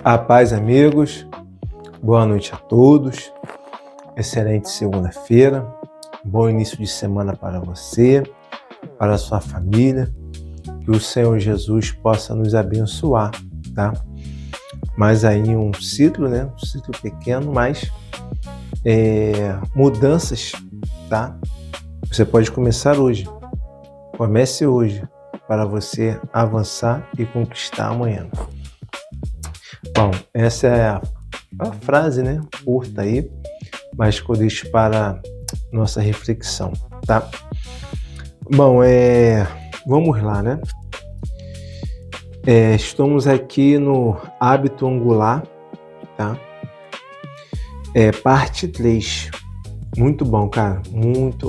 A paz, amigos. Boa noite a todos. Excelente segunda-feira. Bom início de semana para você, para a sua família. Que o Senhor Jesus possa nos abençoar, tá? Mas aí um ciclo, né? Um ciclo pequeno, mas mudanças, tá? Você pode começar hoje. Comece hoje para você avançar e conquistar amanhã. Bom, essa é a frase, né? Curta aí, mas que eu deixo para nossa reflexão, tá? Bom, vamos lá, né? Estamos aqui no hábito angular, tá? Parte 3. Muito bom, cara.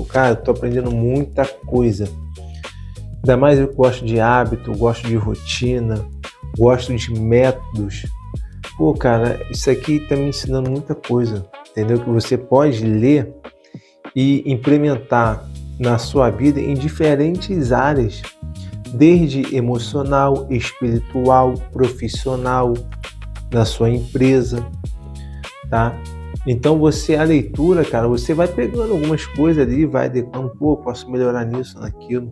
Cara, tô aprendendo muita coisa. Ainda mais eu gosto de hábito, gosto de rotina, gosto de métodos. Pô, cara, isso aqui tá me ensinando muita coisa, entendeu? Que você pode ler e implementar na sua vida em diferentes áreas, desde emocional, espiritual, profissional, na sua empresa, tá? Então a leitura, cara, você vai pegando algumas coisas ali, vai adequando, pô, posso melhorar nisso, naquilo.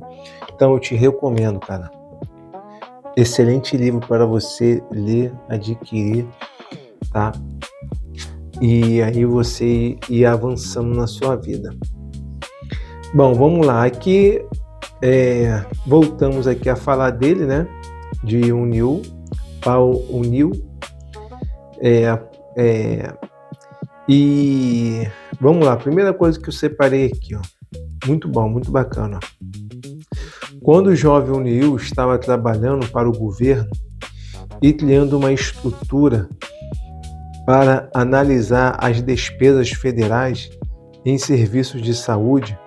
Então eu te recomendo, cara. Excelente livro para você ler, adquirir, tá? E aí você ir avançando na sua vida. Bom, vamos lá. Aqui, voltamos aqui a falar dele, né? De Paul O'Neill. E vamos lá. Primeira coisa que eu separei aqui, ó. Muito bom, muito bacana. Quando o jovem O'Neill estava trabalhando para o governo e criando uma estrutura para analisar as despesas federais em serviços de saúde,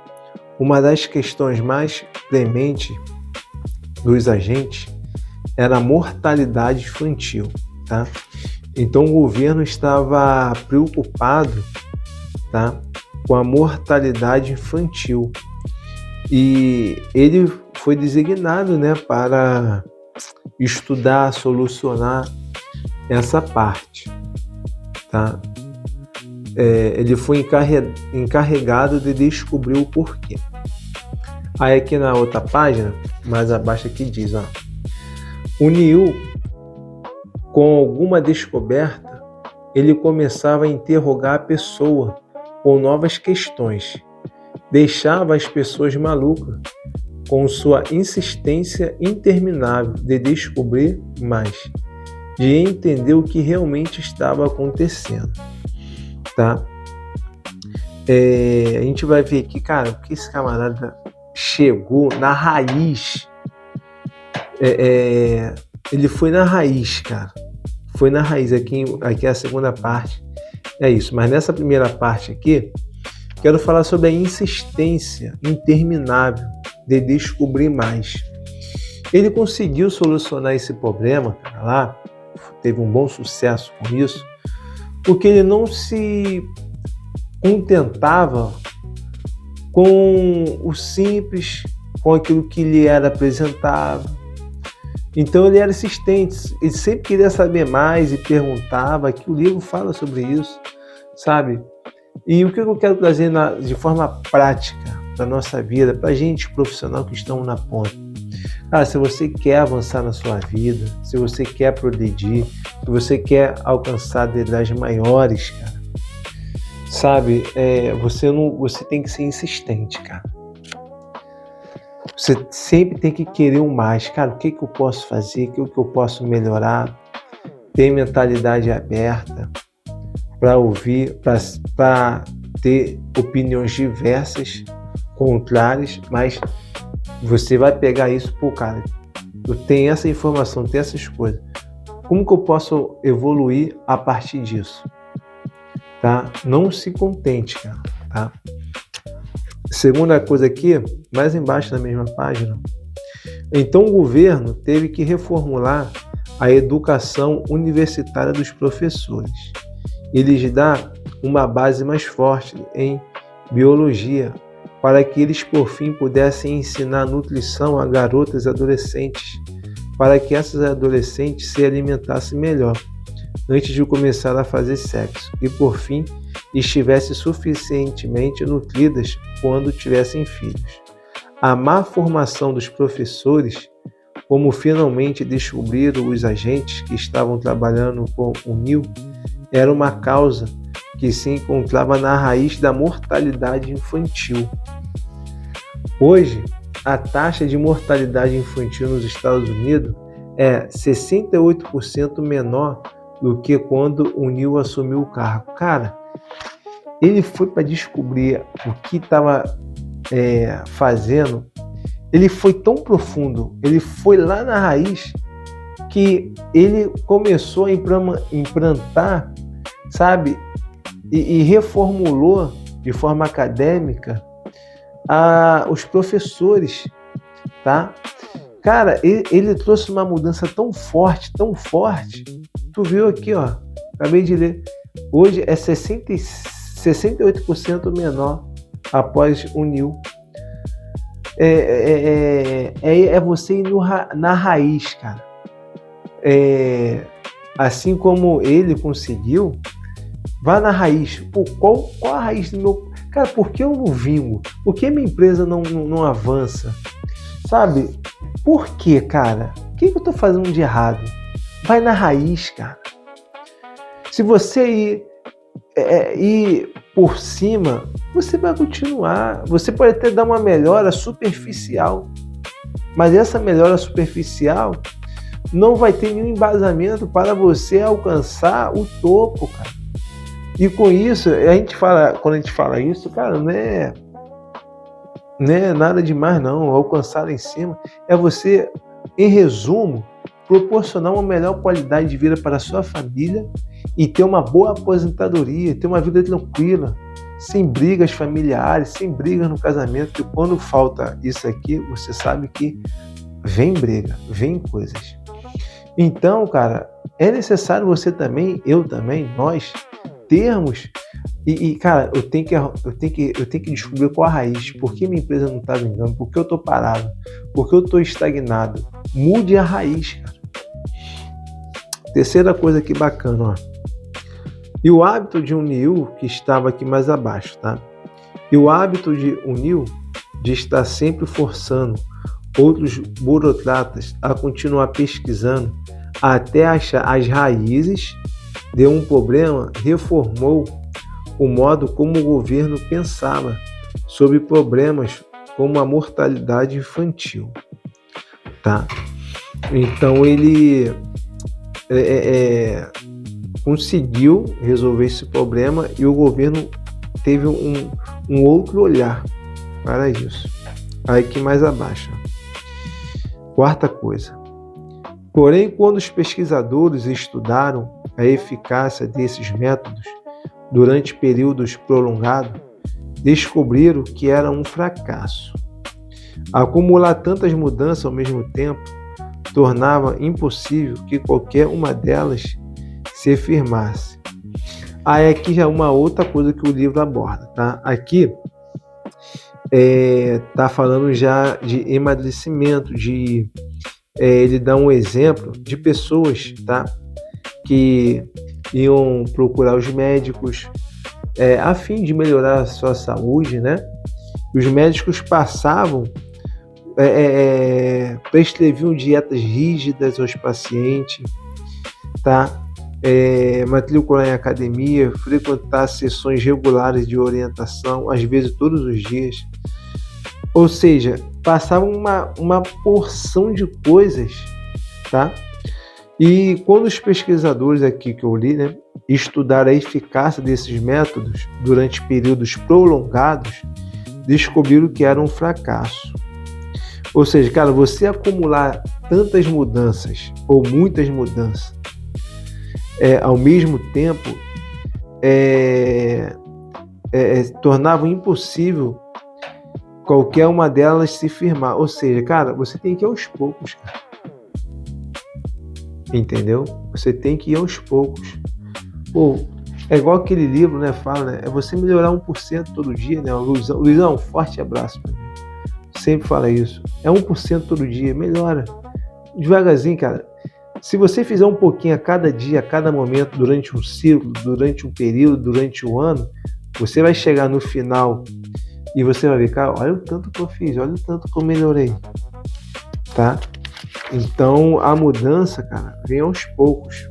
uma das questões mais prementes dos agentes era a mortalidade infantil, tá? Então o governo estava preocupado, tá, com a mortalidade infantil e ele foi designado, né, para estudar, solucionar essa parte, tá? Ele foi encarregado de descobrir o porquê. Aí aqui na outra página, mais abaixo aqui diz, ó, O'Neill, com alguma descoberta, ele começava a interrogar a pessoa com novas questões, deixava as pessoas malucas com sua insistência interminável de descobrir mais, de entender o que realmente estava acontecendo, tá? A gente vai ver aqui, cara, o que esse camarada chegou na raiz. Ele foi na raiz, cara. Foi na raiz. Aqui é a segunda parte. É isso. Mas nessa primeira parte aqui, quero falar sobre a insistência interminável de descobrir mais. Ele conseguiu solucionar esse problema, cara, lá, teve um bom sucesso com isso, porque ele não se contentava com o simples, com aquilo que lhe era apresentado. Então ele era insistente, ele sempre queria saber mais e perguntava, que o livro fala sobre isso, sabe? E o que eu quero trazer de forma prática para a nossa vida, para a gente profissional que estamos na ponta. Cara, se você quer avançar na sua vida, se você quer progredir, se você quer alcançar degraus maiores, cara, sabe, você tem que ser insistente, cara. Você sempre tem que querer o mais. Cara, o que eu posso fazer? O que eu posso melhorar? Ter mentalidade aberta para ouvir, para ter opiniões diversas, contrárias, mas você vai pegar isso, pô, cara, eu tenho essa informação, tenho essas coisas. Como que eu posso evoluir a partir disso? Tá? Não se contente, cara, tá? Segunda coisa aqui, mais embaixo na mesma página. Então o governo teve que reformular a educação universitária dos professores e lhes dar uma base mais forte em biologia, para que eles por fim pudessem ensinar nutrição a garotas e adolescentes, para que essas adolescentes se alimentassem melhor. antes de começar a fazer sexo e, por fim, estivessem suficientemente nutridas quando tivessem filhos. A má formação dos professores, como finalmente descobriram os agentes que estavam trabalhando com o Neil, era uma causa que se encontrava na raiz da mortalidade infantil. Hoje, a taxa de mortalidade infantil nos Estados Unidos é 68% menor do que quando o Neil assumiu o cargo. Cara, ele foi para descobrir o que estava fazendo. Ele foi tão profundo, ele foi lá na raiz, que ele começou a implantar, sabe, e reformulou de forma acadêmica os professores, tá? Cara, ele trouxe uma mudança tão forte, tu viu aqui, ó, acabei de ler, hoje é 68% menor após o Neil. É você ir na raiz, cara. Assim como ele conseguiu, vá na raiz. Pô, qual a raiz do meu... Cara, por que eu não vingo? Por que minha empresa não avança? Sabe? Por que, cara? O que eu tô fazendo de errado? Vai na raiz, cara. Se você ir por cima, você vai continuar. Você pode até dar uma melhora superficial, mas essa melhora superficial não vai ter nenhum embasamento para você alcançar o topo, cara. E com isso, quando a gente fala isso, cara, não é nada demais não, alcançar lá em cima. É você, em resumo, proporcionar uma melhor qualidade de vida para a sua família e ter uma boa aposentadoria, ter uma vida tranquila, sem brigas familiares, sem brigas no casamento, que quando falta isso aqui, você sabe que vem briga, vem coisas. Então, cara, é necessário você também, eu também, nós termos cara, eu tenho que descobrir qual a raiz, por que minha empresa não está vingando, por que eu estou parado, por que eu estou estagnado. Mude a raiz, cara. Terceira coisa aqui bacana, ó. E o hábito de um Neil, que estava aqui mais abaixo, tá? E o hábito de um Neil de estar sempre forçando outros burocratas a continuar pesquisando até achar as raízes de um problema, reformou o modo como o governo pensava sobre problemas como a mortalidade infantil, tá? Então ele conseguiu resolver esse problema e o governo teve um outro olhar para isso. Aí que mais abaixo. Quarta coisa. Porém, quando os pesquisadores estudaram a eficácia desses métodos durante períodos prolongados, descobriram que era um fracasso. Acumular tantas mudanças ao mesmo tempo tornava impossível que qualquer uma delas se firmasse. Aí aqui já é uma outra coisa que o livro aborda, tá? Aqui tá falando já de emagrecimento, ele dá um exemplo de pessoas, tá? Que iam procurar os médicos a fim de melhorar a sua saúde, né? Os médicos passavam, prescreviam dietas rígidas aos pacientes, tá? Matricular em academia, frequentar sessões regulares de orientação, às vezes todos os dias. Ou seja, passavam uma porção de coisas, tá? E quando os pesquisadores aqui que eu li, né, estudaram a eficácia desses métodos durante períodos prolongados, descobriram que era um fracasso. Ou seja, cara, você acumular tantas mudanças ou muitas mudanças ao mesmo tempo tornava impossível qualquer uma delas se firmar. Ou seja, cara, você tem que ir aos poucos, cara. Entendeu? Você tem que ir aos poucos. Pô, é igual aquele livro, né? Fala, né? É você melhorar 1% todo dia, né? O Luizão, um forte abraço pra mim. Sempre fala isso. É 1% todo dia, melhora. Devagarzinho, cara. Se você fizer um pouquinho a cada dia, a cada momento, durante um ciclo, durante um período, durante o ano, você vai chegar no final e você vai ver, cara, olha o tanto que eu fiz, olha o tanto que eu melhorei, tá? Então, a mudança, cara, vem aos poucos.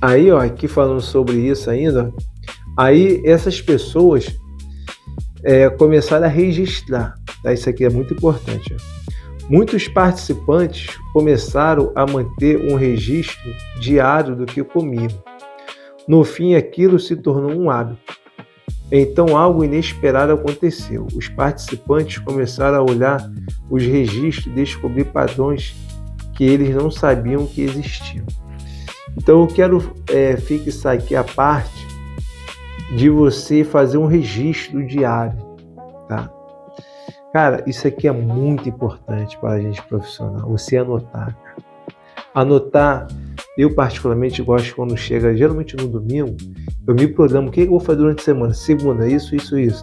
Aí, ó, aqui falando sobre isso ainda, aí essas pessoas começaram a registrar, tá? Isso aqui é muito importante. Muitos participantes começaram a manter um registro diário do que comiam. No fim, aquilo se tornou um hábito. Então, algo inesperado aconteceu. Os participantes começaram a olhar os registros e descobrir padrões que eles não sabiam que existiam. Então, eu quero fixar aqui a parte de você fazer um registro diário, tá? Cara, isso aqui é muito importante para a gente profissional, você anotar. Anotar, eu particularmente gosto quando chega, geralmente no domingo, eu me programo, o que eu vou fazer durante a semana? Segunda, isso.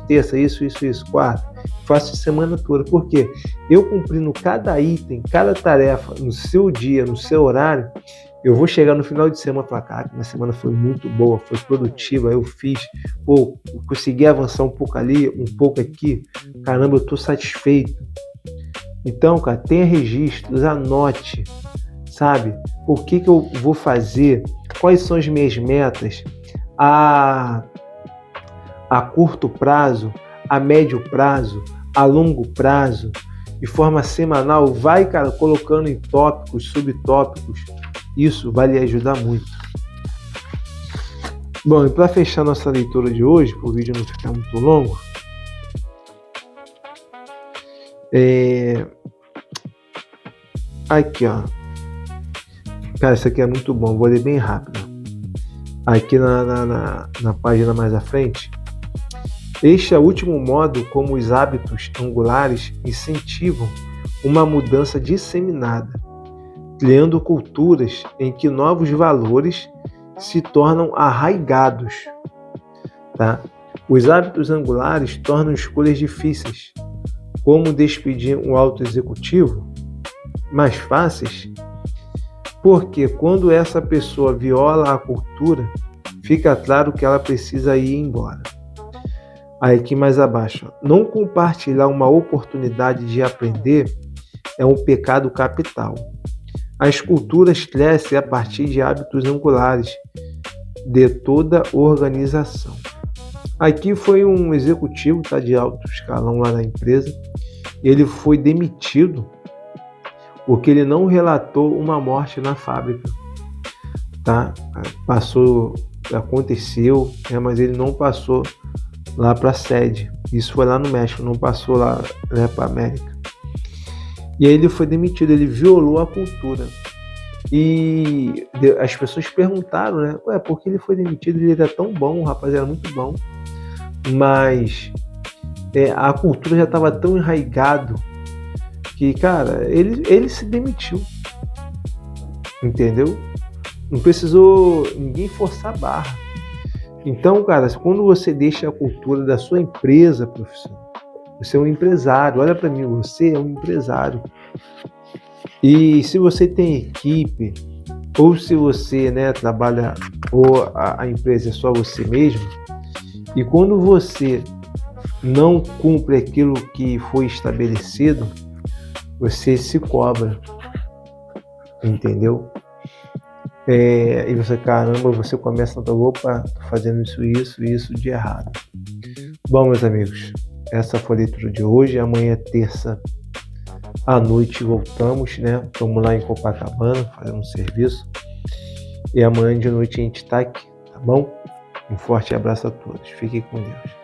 Terça, isso. Quarta, faço a semana toda. Por quê? Eu cumprindo cada item, cada tarefa no seu dia, no seu horário, eu vou chegar no final de semana e falar, cara, minha semana foi muito boa, foi produtiva, eu fiz, consegui avançar um pouco ali, um pouco aqui, caramba, eu estou satisfeito. Então, cara, tenha registros, anote, sabe? O que eu vou fazer, quais são as minhas metas a curto prazo, a médio prazo, a longo prazo, de forma semanal, vai, cara, colocando em tópicos, subtópicos, isso vai lhe ajudar muito. Bom, e para fechar nossa leitura de hoje, para o vídeo não ficar muito longo, aqui, ó. Cara, isso aqui é muito bom, vou ler bem rápido. Aqui na página mais à frente, este é o último modo como os hábitos angulares incentivam uma mudança disseminada, criando culturas em que novos valores se tornam arraigados. Tá? Os hábitos angulares tornam escolhas difíceis, como despedir um alto executivo, mais fáceis, porque quando essa pessoa viola a cultura, fica claro que ela precisa ir embora. Aí aqui mais abaixo, não compartilhar uma oportunidade de aprender é um pecado capital. As culturas crescem a partir de hábitos angulares de toda organização. Aqui foi um executivo, tá, de alto escalão lá na empresa. Ele foi demitido porque ele não relatou uma morte na fábrica. Tá? Aconteceu, mas ele não passou lá para a sede. Isso foi lá no México, não passou lá, para a América. E aí ele foi demitido, ele violou a cultura. E as pessoas perguntaram, né? Por que ele foi demitido? Ele era tão bom, o rapaz era muito bom. Mas a cultura já estava tão enraigado que, cara, ele se demitiu. Entendeu? Não precisou ninguém forçar a barra. Então, cara, quando você deixa a cultura da sua empresa, profissional, você é um empresário. Olha para mim, você é um empresário. E se você tem equipe, ou se você, trabalha, ou a empresa é só você mesmo, e quando você não cumpre aquilo que foi estabelecido, você se cobra, entendeu? E você, caramba, você começa a falar, opa, tô fazendo isso de errado. Bom, meus amigos, essa foi a leitura de hoje. Amanhã é terça à noite voltamos, Vamos lá em Copacabana fazer um serviço. E amanhã de noite a gente tá aqui, tá bom? Um forte abraço a todos. Fiquem com Deus.